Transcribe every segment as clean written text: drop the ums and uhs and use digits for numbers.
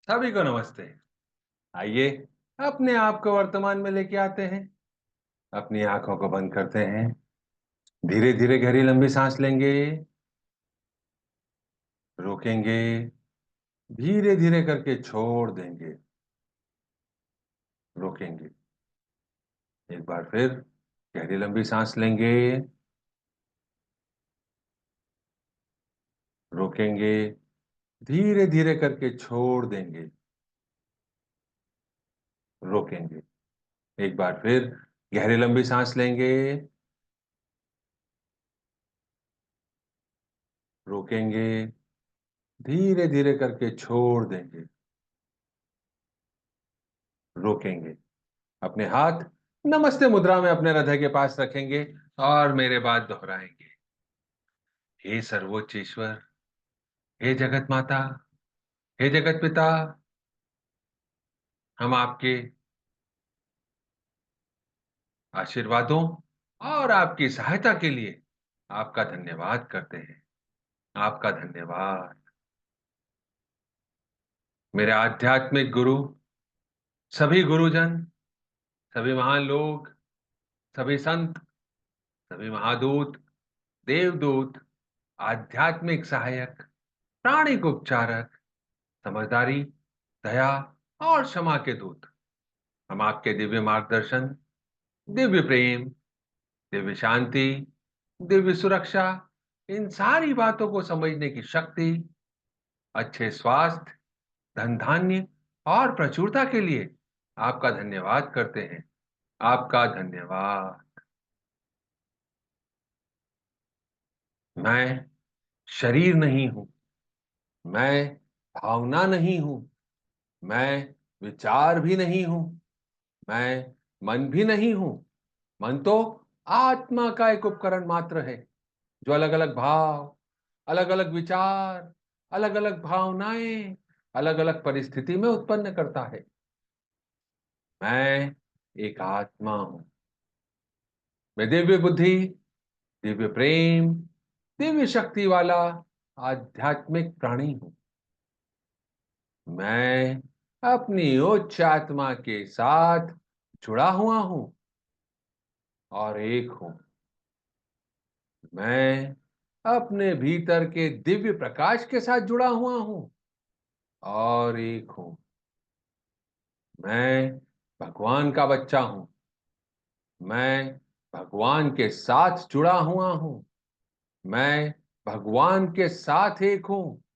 सभी को नमस्ते। आइए अपने आप को वर्तमान में लेके आते हैं। अपनी आंखों को बंद करते हैं। धीरे धीरे गहरी लंबी सांस लेंगे। रोकेंगे। धीरे धीरे करके छोड़ देंगे। रोकेंगे। एक बार फिर गहरी लंबी सांस लेंगे। रोकेंगे। धीरे धीरे करके छोड़ देंगे। रोकेंगे। एक बार फिर गहरी लंबी सांस लेंगे। रोकेंगे। धीरे धीरे करके छोड़ देंगे। रोकेंगे। अपने हाथ नमस्ते मुद्रा में अपने हृदय के पास रखेंगे और मेरे बाद दोहराएंगे। हे सर्वोच्च ईश्वर, हे जगत माता, हे जगत पिता, हम आपके आशीर्वादों और आपकी सहायता के लिए आपका धन्यवाद करते हैं। आपका धन्यवाद। मेरे आध्यात्मिक गुरु, सभी गुरुजन, सभी महान लोग, सभी संत, सभी महादूत, देवदूत, आध्यात्मिक सहायक, प्राणिक उपचारक, समझदारी, दया और क्षमा के दूत, हम आपके दिव्य मार्गदर्शन, दिव्य प्रेम, दिव्य शांति, दिव्य सुरक्षा, इन सारी बातों को समझने की शक्ति, अच्छे स्वास्थ्य, धन धान्य और प्रचुरता के लिए आपका धन्यवाद करते हैं। आपका धन्यवाद। मैं शरीर नहीं हूं। मैं भावना नहीं हूं। मैं विचार भी नहीं हूं। मैं मन भी नहीं हूं। मन तो आत्मा का एक उपकरण मात्र है, जो अलग अलग भाव, अलग अलग विचार, अलग अलग भावनाएं, अलग अलग परिस्थिति में उत्पन्न करता है। मैं एक आत्मा हूं। मैं दिव्य बुद्धि, दिव्य प्रेम, दिव्य शक्ति वाला आध्यात्मिक प्राणी हूं। मैं अपनी उच्च आत्मा के साथ जुड़ा हुआ हूं और एक हूं। मैं अपने भीतर के दिव्य प्रकाश के साथ जुड़ा हुआ हूं और एक हूं। मैं भगवान का बच्चा हूं। मैं भगवान के साथ जुड़ा हुआ हूं। मैं भगवान के साथ एक हूं।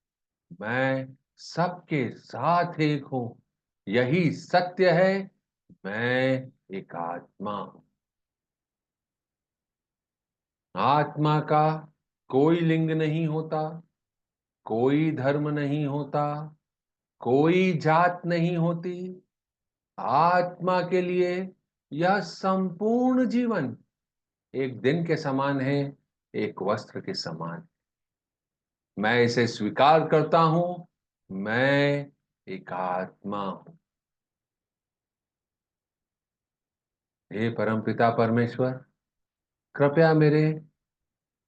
मैं सबके साथ एक हूं। यही सत्य है। मैं एक आत्मा हूं। आत्मा का कोई लिंग नहीं होता, कोई धर्म नहीं होता, कोई जात नहीं होती। आत्मा के लिए यह संपूर्ण जीवन एक दिन के समान है, एक वस्त्र के समान। मैं इसे स्वीकार करता हूं। मैं एक आत्मा हूं। हे परमपिता परमेश्वर, कृपया मेरे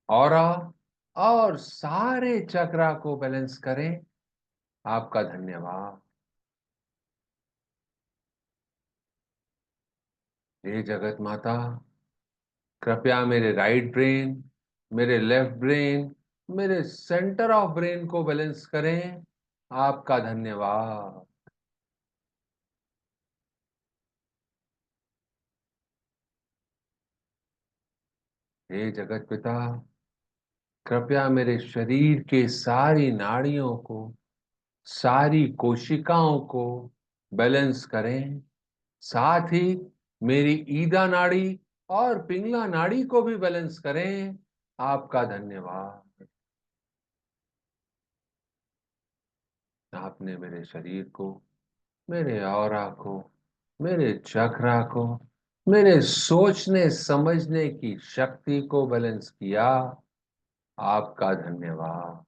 ऑरा और सारे चक्रा को बैलेंस करें। आपका धन्यवाद। हे जगत माता, कृपया मेरे राइट ब्रेन, मेरे लेफ्ट ब्रेन, मेरे सेंटर ऑफ ब्रेन को बैलेंस करें। आपका धन्यवाद। हे जगत पिता, कृपया मेरे शरीर के सारी नाड़ियों को, सारी कोशिकाओं को बैलेंस करें। साथ ही मेरी ईदा नाड़ी और पिंगला नाड़ी को भी बैलेंस करें। आपका धन्यवाद। आपने मेरे शरीर को, मेरे ऑरा को, मेरे चक्रा को, मेरे सोचने समझने की शक्ति को बैलेंस किया। आपका धन्यवाद।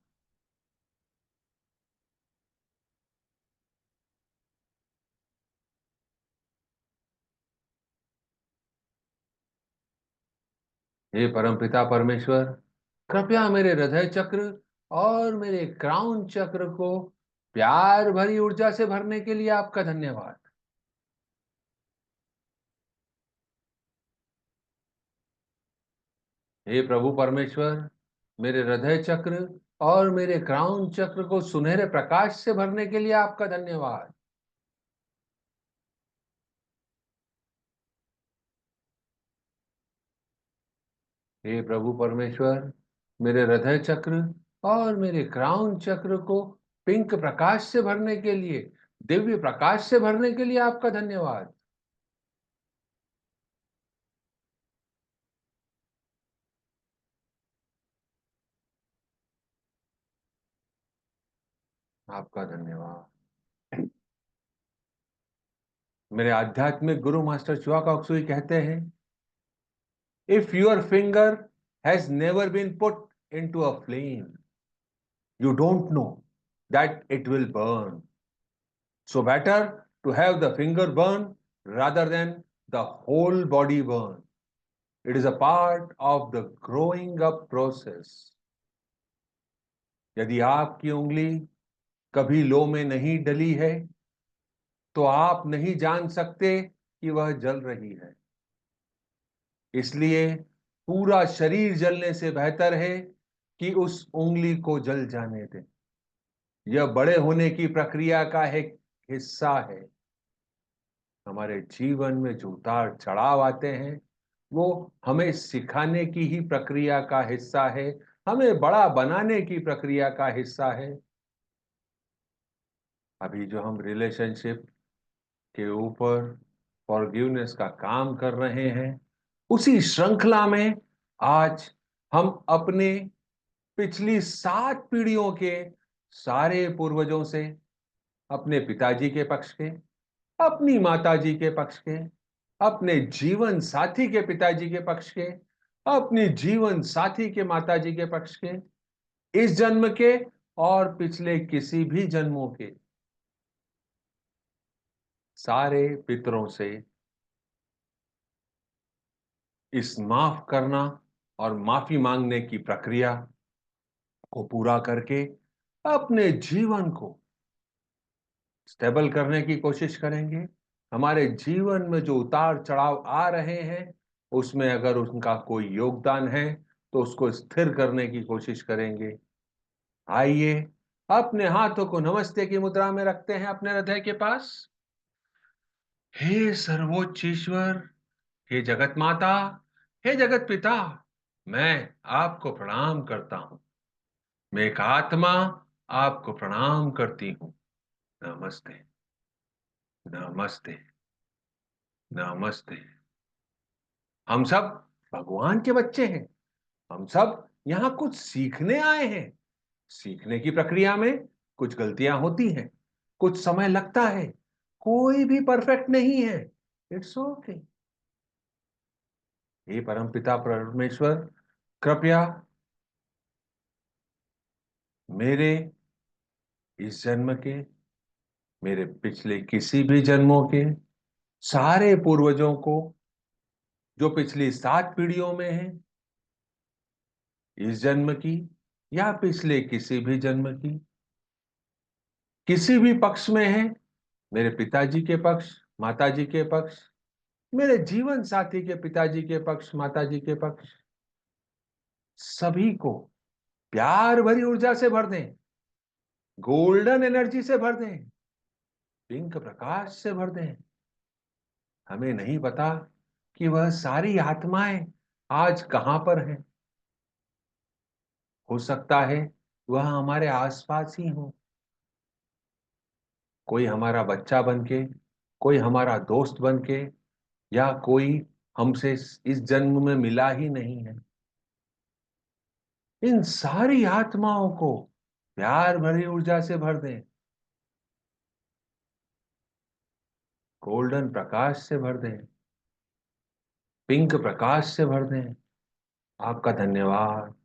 हे परमपिता परमेश्वर, कृपया मेरे हृदय चक्र और मेरे क्राउन चक्र को प्यार भरी ऊर्जा से भरने के लिए आपका धन्यवाद। हे प्रभु परमेश्वर, मेरे हृदय चक्र और मेरे क्राउन चक्र को सुनहरे प्रकाश से भरने के लिए आपका धन्यवाद। हे प्रभु परमेश्वर, मेरे हृदय चक्र और मेरे क्राउन चक्र को पिंक प्रकाश से भरने के लिए, दिव्य प्रकाश से भरने के लिए आपका धन्यवाद। आपका धन्यवाद। मेरे आध्यात्मिक गुरु मास्टर चुआ कॉक्सुई कहते हैं, if your finger has never been put into a flame, you don't know that it will burn. So better to have the finger burn rather than the whole body burn. It is a part of the growing up process. यदि आपकी उंगली कभी लो में नहीं डली है, तो आप नहीं जान सकते कि वह जल रही है। इसलिए पूरा शरीर जलने से बेहतर है कि उस उंगली को जल जाने दें। यह बड़े होने की प्रक्रिया का एक हिस्सा है। हमारे जीवन में जो उतार चढ़ाव आते हैं, वो हमें सिखाने की ही प्रक्रिया का हिस्सा है, हमें बड़ा बनाने की प्रक्रिया का हिस्सा है। अभी जो हम रिलेशनशिप के ऊपर फॉरगिवनेस का काम कर रहे हैं, उसी श्रृंखला में आज हम अपने पिछली 7 पीढ़ियों के सारे पूर्वजों से, अपने पिताजी के पक्ष के, अपनी माताजी के पक्ष के, अपने जीवन साथी के पिताजी के पक्ष के, अपनी जीवन साथी के माताजी के पक्ष के, इस जन्म के और पिछले किसी भी जन्मों के सारे पितरों से इस माफ करना और माफी मांगने की प्रक्रिया को पूरा करके अपने जीवन को स्टेबल करने की कोशिश करेंगे। हमारे जीवन में जो उतार चढ़ाव आ रहे हैं, उसमें अगर उनका कोई योगदान है तो उसको स्थिर करने की कोशिश करेंगे। आइए अपने हाथों को नमस्ते की मुद्रा में रखते हैं अपने हृदय के पास। हे सर्वोच्च ईश्वर, हे जगत माता, हे जगत पिता, मैं आपको प्रणाम करता हूं। मैं एक आत्मा आपको प्रणाम करती हूं। नमस्ते, नमस्ते, नमस्ते। हम सब भगवान के बच्चे हैं। हम सब यहां कुछ सीखने आए हैं। सीखने की प्रक्रिया में कुछ गलतियां होती हैं, कुछ समय लगता है, कोई भी परफेक्ट नहीं है। It's okay. हे परमपिता परमेश्वर, कृपया मेरे इस जन्म के, मेरे पिछले किसी भी जन्मों के सारे पूर्वजों को, जो पिछली 7 पीढ़ियों में हैं, इस जन्म की या पिछले किसी भी जन्म की, किसी भी पक्ष में है, मेरे पिताजी के पक्ष, माताजी के पक्ष, मेरे जीवन साथी के पिताजी के पक्ष, माताजी के पक्ष, सभी को प्यार भरी ऊर्जा से भर दें, गोल्डन एनर्जी से भर दें, पिंक प्रकाश से भर दें। हमें नहीं पता कि वह सारी आत्माएं आज कहां पर हैं। हो सकता है वह हमारे आसपास ही हो। कोई हमारा बच्चा बनके, कोई हमारा दोस्त बनके, या कोई हमसे इस जन्म में मिला ही नहीं है। इन सारी आत्माओं को प्यार भरी ऊर्जा से भर दें, गोल्डन प्रकाश से भर दें, पिंक प्रकाश से भर दें। आपका धन्यवाद।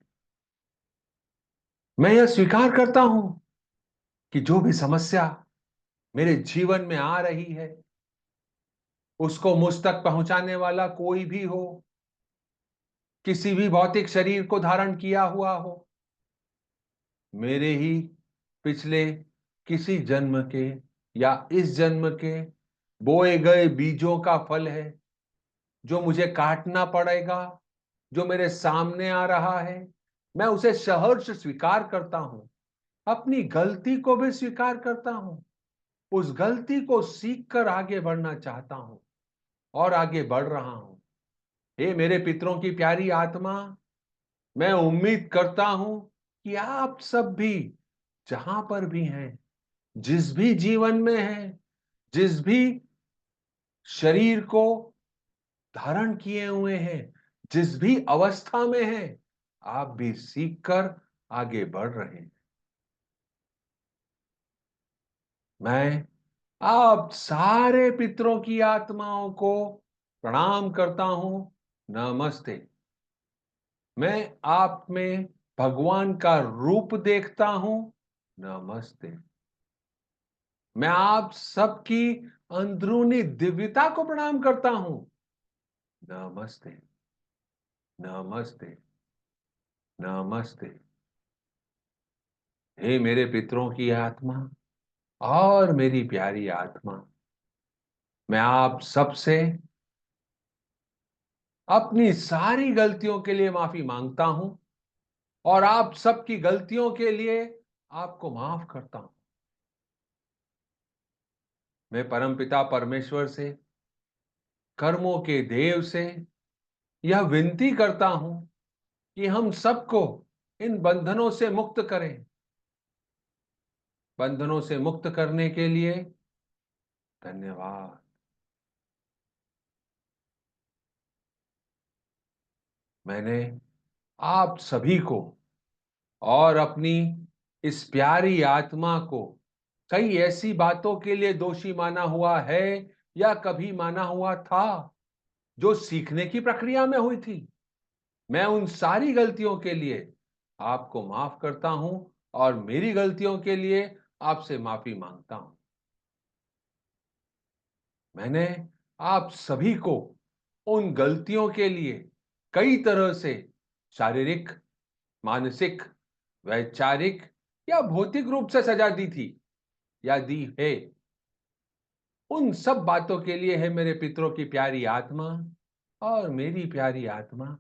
मैं यह स्वीकार करता हूं कि जो भी समस्या मेरे जीवन में आ रही है, उसको मुझ तक पहुंचाने वाला कोई भी हो, किसी भी भौतिक शरीर को धारण किया हुआ हो, मेरे ही पिछले किसी जन्म के या इस जन्म के बोए गए बीजों का फल है जो मुझे काटना पड़ेगा, जो मेरे सामने आ रहा है। मैं उसे सहर्ष स्वीकार करता हूं, अपनी गलती को भी स्वीकार करता हूं, उस गलती को सीखकर आगे बढ़ना चाहता हूं और आगे बढ़ रहा हूं। हे मेरे पितरों की प्यारी आत्मा, मैं उम्मीद करता हूं कि आप सब भी जहां पर भी हैं, जिस भी जीवन में हैं, जिस भी शरीर को धारण किए हुए हैं, जिस भी अवस्था में हैं, आप भी सीखकर आगे बढ़ रहे हैं। मैं आप सारे पितरों की आत्माओं को प्रणाम करता हूं। नमस्ते। मैं आप में भगवान का रूप देखता हूं। नमस्ते। मैं आप सबकी अंदरूनी दिव्यता को प्रणाम करता हूं। नमस्ते। नमस्ते। नमस्ते। हे मेरे पितरों की आत्मा और मेरी प्यारी आत्मा, मैं आप सबसे अपनी सारी गलतियों के लिए माफी मांगता हूं और आप सबकी गलतियों के लिए आपको माफ करता हूं। मैं परमपिता परमेश्वर से, कर्मों के देव से यह विनती करता हूं कि हम सबको इन बंधनों से मुक्त करें। बंधनों से मुक्त करने के लिए धन्यवाद। मैंने आप सभी को और अपनी इस प्यारी आत्मा को कई ऐसी बातों के लिए दोषी माना हुआ है या कभी माना हुआ था जो सीखने की प्रक्रिया में हुई थी। मैं उन सारी गलतियों के लिए आपको माफ करता हूं और मेरी गलतियों के लिए आपसे माफी मांगता हूं। मैंने आप सभी को उन गलतियों के लिए कई तरह से शारीरिक, मानसिक, वैचारिक या भौतिक रूप से सजा दी थी या दी है। उन सब बातों के लिए है मेरे पितरों की प्यारी आत्मा और मेरी प्यारी आत्मा,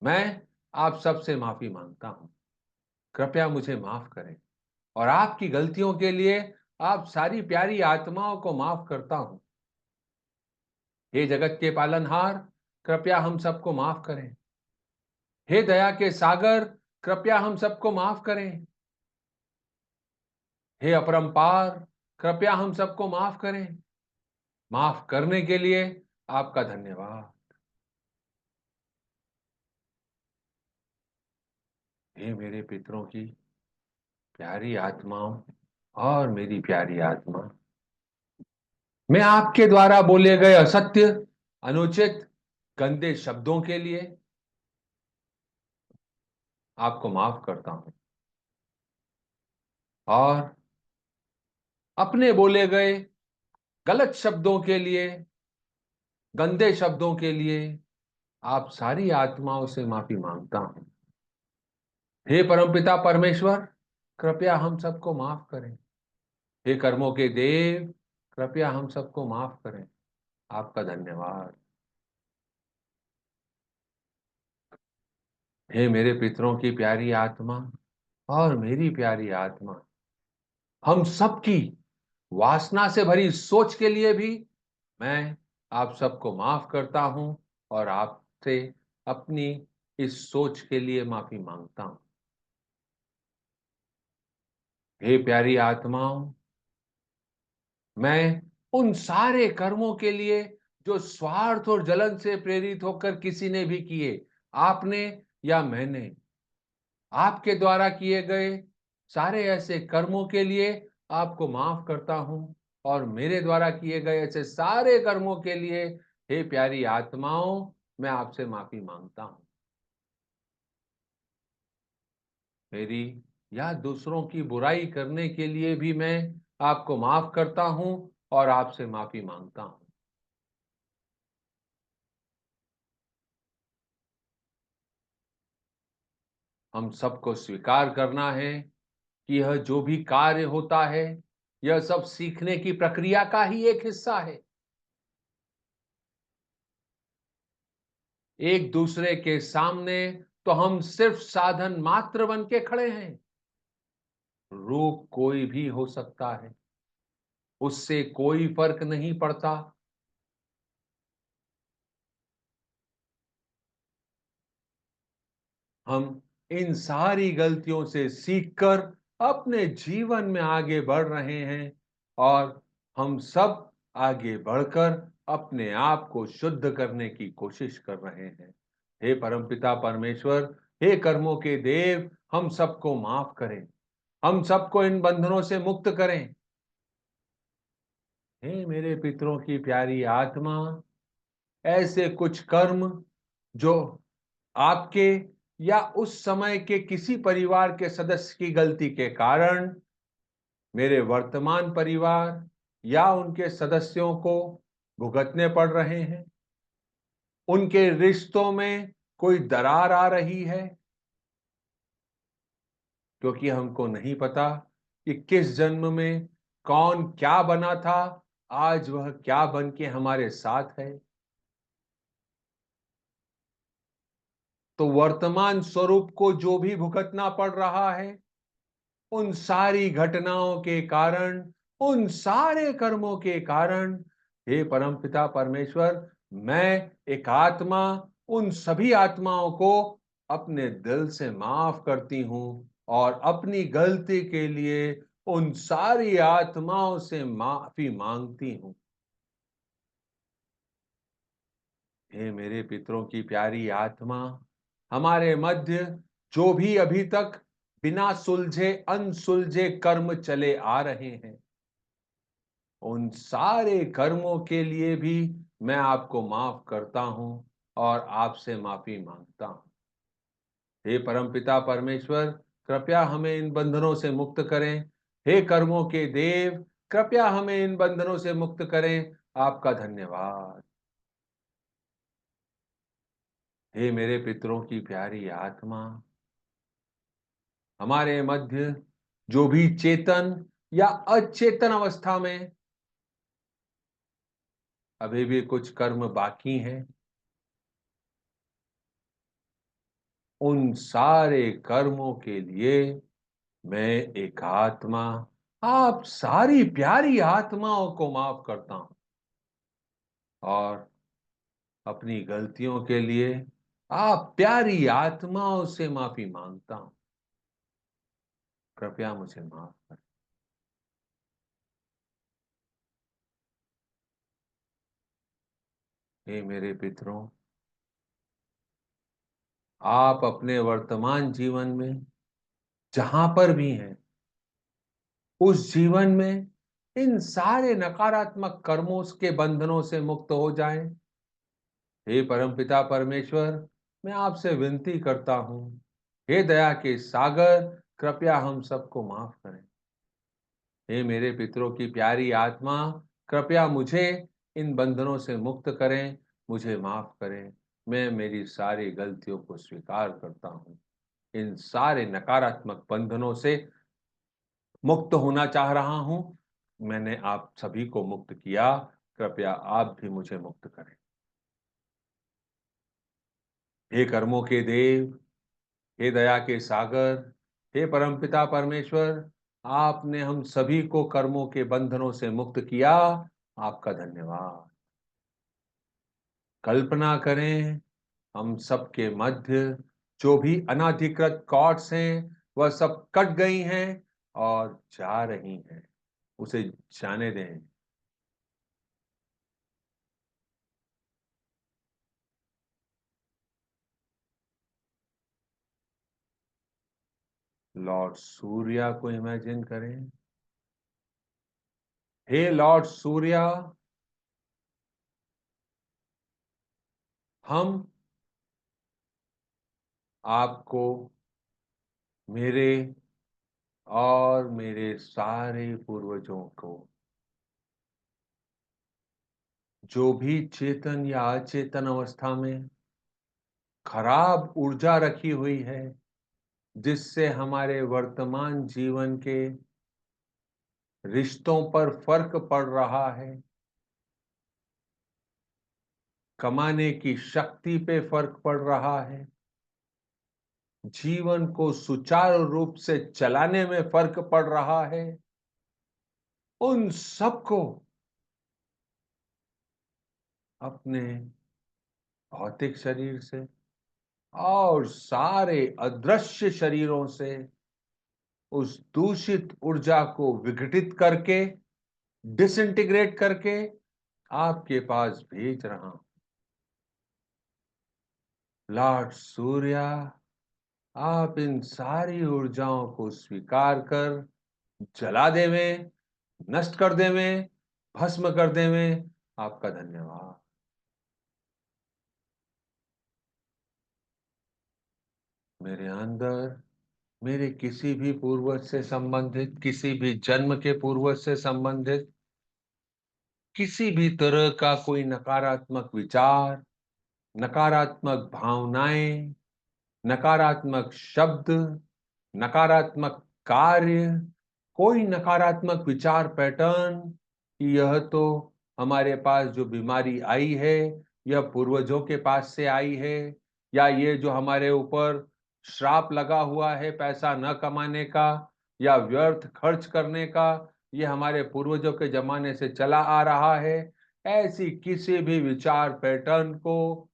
मैं आप सबसे माफी मांगता हूं। कृपया मुझे माफ करें और आपकी गलतियों के लिए आप सारी प्यारी आत्माओं को माफ करता हूं। हे जगत के पालनहार, कृपया हम सबको माफ करें। हे दया के सागर, कृपया हम सबको माफ करें। हे अपरंपार, कृपया हम सबको माफ करें। माफ करने के लिए आपका धन्यवाद। हे मेरे पितरों की प्यारी आत्माओं और मेरी प्यारी आत्मा, मैं आपके द्वारा बोले गए असत्य, अनुचित, गंदे शब्दों के लिए आपको माफ करता हूं और अपने बोले गए गलत शब्दों के लिए, गंदे शब्दों के लिए आप सारी आत्माओं से माफी मांगता हूं। हे परमपिता परमेश्वर, कृपया हम सबको माफ करें। हे कर्मों के देव, कृपया हम सबको माफ करें। आपका धन्यवाद। हे मेरे पितरों की प्यारी आत्मा और मेरी प्यारी आत्मा, हम सबकी वासना से भरी सोच के लिए भी मैं आप सबको माफ करता हूं और आपसे अपनी इस सोच के लिए माफी मांगता हूं। हे प्यारी आत्माओं, मैं उन सारे कर्मों के लिए जो स्वार्थ और जलन से प्रेरित होकर किसी ने भी किए, आपने या मैंने, आपके द्वारा किए गए सारे ऐसे कर्मों के लिए आपको माफ करता हूं और मेरे द्वारा किए गए ऐसे सारे कर्मों के लिए हे प्यारी आत्माओं, मैं आपसे माफी मांगता हूं। मेरी या दूसरों की बुराई करने के लिए भी मैं आपको माफ करता हूं और आपसे माफी मांगता हूं। हम सबको स्वीकार करना है कि यह जो भी कार्य होता है, यह सब सीखने की प्रक्रिया का ही एक हिस्सा है। एक दूसरे के सामने तो हम सिर्फ साधन मात्र बन के खड़े हैं। रूप कोई भी हो सकता है, उससे कोई फर्क नहीं पड़ता। हम इन सारी गलतियों से सीखकर अपने जीवन में आगे बढ़ रहे हैं और हम सब आगे बढ़कर अपने आप को शुद्ध करने की कोशिश कर रहे हैं। हे परमपिता परमेश्वर, हे कर्मों के देव, हम सबको माफ करें, हम सबको इन बंधनों से मुक्त करें। हे मेरे पितरों की प्यारी आत्मा, ऐसे कुछ कर्म जो आपके या उस समय के किसी परिवार के सदस्य की गलती के कारण मेरे वर्तमान परिवार या उनके सदस्यों को भुगतने पड़ रहे हैं, उनके रिश्तों में कोई दरार आ रही है, क्योंकि हमको नहीं पता कि किस जन्म में कौन क्या बना था, आज वह क्या बन के हमारे साथ है। तो वर्तमान स्वरूप को जो भी भुगतना पड़ रहा है, उन सारी घटनाओं के कारण, उन सारे कर्मों के कारण, हे परमपिता परमेश्वर, मैं एक आत्मा उन सभी आत्माओं को अपने दिल से माफ करती हूं और अपनी गलती के लिए उन सारी आत्माओं से माफी मांगती हूं। हे मेरे पितरों की प्यारी आत्मा, हमारे मध्य जो भी अभी तक बिना सुलझे अनसुलझे कर्म चले आ रहे हैं, उन सारे कर्मों के लिए भी मैं आपको माफ करता हूं और आपसे माफी मांगता हूं। हे परमपिता परमेश्वर, कृपया हमें इन बंधनों से मुक्त करें। हे कर्मों के देव, कृपया हमें इन बंधनों से मुक्त करें। आपका धन्यवाद। हे मेरे पितरों की प्यारी आत्मा, हमारे मध्य जो भी चेतन या अचेतन अवस्था में अभी भी कुछ कर्म बाकी हैं, उन सारे कर्मों के लिए मैं एक आत्मा आप सारी प्यारी आत्माओं को माफ करता हूं और अपनी गलतियों के लिए आप प्यारी आत्माओं से माफी मांगता हूं। कृपया मुझे माफ करें। हे मेरे पितरों, आप अपने वर्तमान जीवन में जहां पर भी हैं, उस जीवन में इन सारे नकारात्मक कर्मों के बंधनों से मुक्त हो जाएं। हे परमपिता परमेश्वर, मैं आपसे विनती करता हूं, हे दया के सागर, कृपया हम सबको माफ करें। हे मेरे पितरों की प्यारी आत्मा, कृपया मुझे इन बंधनों से मुक्त करें, मुझे माफ करें। मैं मेरी सारी गलतियों को स्वीकार करता हूं। इन सारे नकारात्मक बंधनों से मुक्त होना चाह रहा हूं। मैंने आप सभी को मुक्त किया, कृपया आप भी मुझे मुक्त करें। हे कर्मों के देव, हे दया के सागर, हे परमपिता परमेश्वर, आपने हम सभी को कर्मों के बंधनों से मुक्त किया। आपका धन्यवाद। कल्पना करें, हम सबके मध्य जो भी अनाधिकृत कॉर्ड्स हैं, वह सब कट गई हैं और जा रही हैं। उसे जाने दें। लॉर्ड सूर्या को इमेजिन करें। हे लॉर्ड सूर्या, हम आपको मेरे और मेरे सारे पूर्वजों को जो भी चेतन या अचेतन अवस्था में खराब ऊर्जा रखी हुई है, जिससे हमारे वर्तमान जीवन के रिश्तों पर फर्क पड़ रहा है, कमाने की शक्ति पे फर्क पड़ रहा है, जीवन को सुचारू रूप से चलाने में फर्क पड़ रहा है, उन सबको अपने भौतिक शरीर से और सारे अदृश्य शरीरों से उस दूषित ऊर्जा को विघटित करके, डिसइंटीग्रेट करके आपके पास भेज रहा हूं। लॉर्ड सूर्या, आप इन सारी ऊर्जाओं को स्वीकार कर जला देवें, नष्ट कर देवें, भस्म कर देवें। आपका धन्यवाद। मेरे अंदर मेरे किसी भी पूर्वज से संबंधित, किसी भी जन्म के पूर्वज से संबंधित किसी भी तरह का कोई नकारात्मक विचार, नकारात्मक भावनाएं, नकारात्मक शब्द, नकारात्मक कार्य, कोई नकारात्मक विचार पैटर्न कि यह तो हमारे पास जो बीमारी आई है, यह पूर्वजों के पास से आई है, या ये जो हमारे ऊपर श्राप लगा हुआ है पैसा न कमाने का या व्यर्थ खर्च करने का, ये हमारे पूर्वजों के जमाने से चला आ रहा है। ऐसी किसी भी विचार पैटर्न को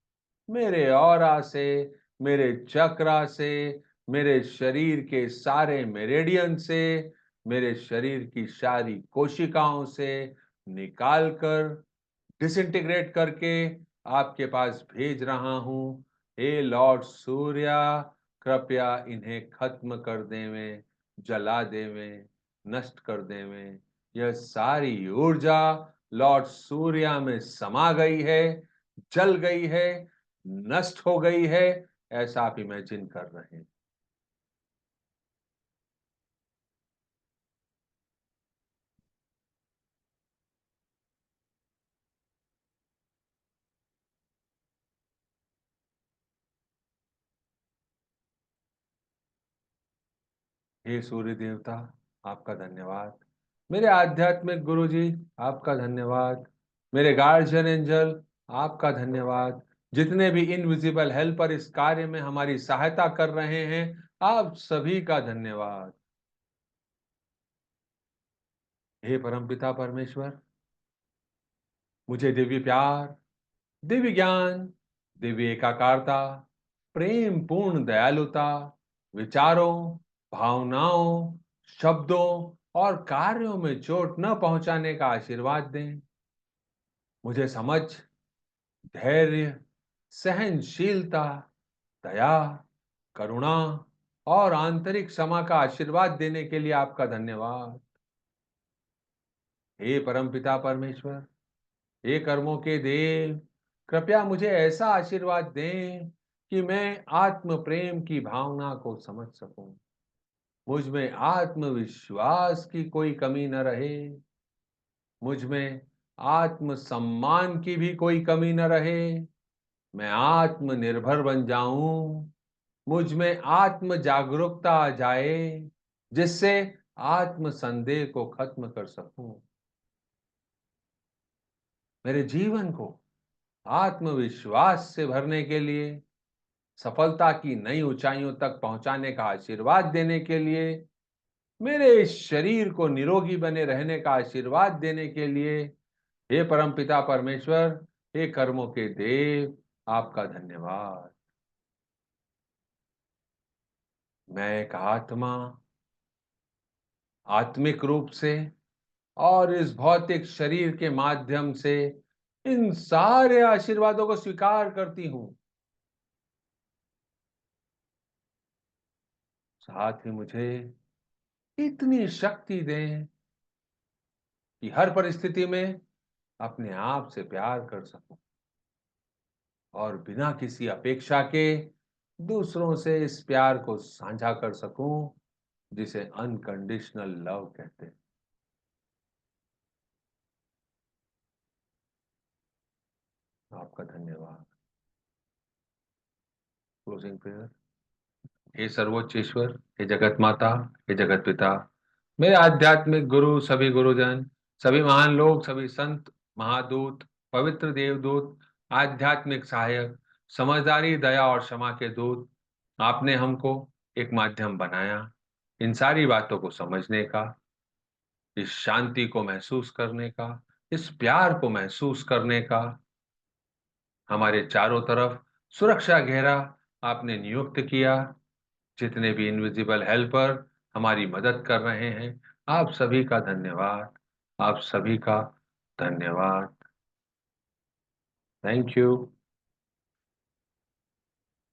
मेरे ऑरा से, मेरे चक्रा से, मेरे शरीर के सारे मेरिडियन से, मेरे शरीर की सारी कोशिकाओं से निकाल कर, डिसइंटीग्रेट करके आपके पास भेज रहा हूं। हे लॉर्ड सूर्या, कृपया इन्हें खत्म कर देवें, जला देवें, नष्ट कर देवें। यह सारी ऊर्जा लॉर्ड सूर्या में समा गई है, जल गई है, नष्ट हो गई है, ऐसा आप इमेजिन कर रहे हैं। हे सूर्य देवता, आपका धन्यवाद। मेरे आध्यात्मिक गुरु जी, आपका धन्यवाद। मेरे गार्जियन एंजल, आपका धन्यवाद। जितने भी इनविजिबल हेल्पर इस कार्य में हमारी सहायता कर रहे हैं, आप सभी का धन्यवाद। हे परमपिता परमेश्वर, मुझे दिव्य प्यार, दिव्य ज्ञान, दिव्य एकाकारता, प्रेम पूर्ण दयालुता, विचारों, भावनाओं, शब्दों और कार्यों में चोट न पहुंचाने का आशीर्वाद दें। मुझे समझ, धैर्य, सहनशीलता, दया, करुणा और आंतरिक क्षमा का आशीर्वाद देने के लिए आपका धन्यवाद। हे परमपिता परमेश्वर, हे कर्मों के देव, कृपया मुझे ऐसा आशीर्वाद दें कि मैं आत्म प्रेम की भावना को समझ सकूं, मुझ में आत्मविश्वास की कोई कमी न रहे, मुझ में आत्म सम्मान की भी कोई कमी न रहे, मैं आत्मनिर्भर बन जाऊं, मुझ में आत्म जागरूकता आ जाए, जिससे आत्म संदेह को खत्म कर सकूं, मेरे जीवन को आत्मविश्वास से भरने के लिए, सफलता की नई ऊंचाइयों तक पहुंचाने का आशीर्वाद देने के लिए, मेरे इस शरीर को निरोगी बने रहने का आशीर्वाद देने के लिए, हे परमपिता परमेश्वर, हे कर्मों के देव, आपका धन्यवाद। मैं एक आत्मा, आत्मिक रूप से और इस भौतिक शरीर के माध्यम से इन सारे आशीर्वादों को स्वीकार करती हूं। साथ ही मुझे इतनी शक्ति दें कि हर परिस्थिति में अपने आप से प्यार कर सकूं और बिना किसी अपेक्षा के दूसरों से इस प्यार को साझा कर सकूं, जिसे अनकंडीशनल लव कहते हैं। आपका धन्यवाद। Closing prayer. हे सर्वोच्च ईश्वर, हे जगत माता, हे जगत पिता, मेरे आध्यात्मिक गुरु, सभी गुरुजन, सभी महान लोग, सभी संत, महादूत, पवित्र देवदूत, आध्यात्मिक सहायक, समझदारी, दया और क्षमा के दूत, आपने हमको एक माध्यम बनाया इन सारी बातों को समझने का, इस शांति को महसूस करने का, इस प्यार को महसूस करने का। हमारे चारों तरफ सुरक्षा घेरा आपने नियुक्त किया। जितने भी इनविजिबल हेल्पर हमारी मदद कर रहे हैं, आप सभी का धन्यवाद। आप सभी का धन्यवाद। Thank you.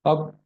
अब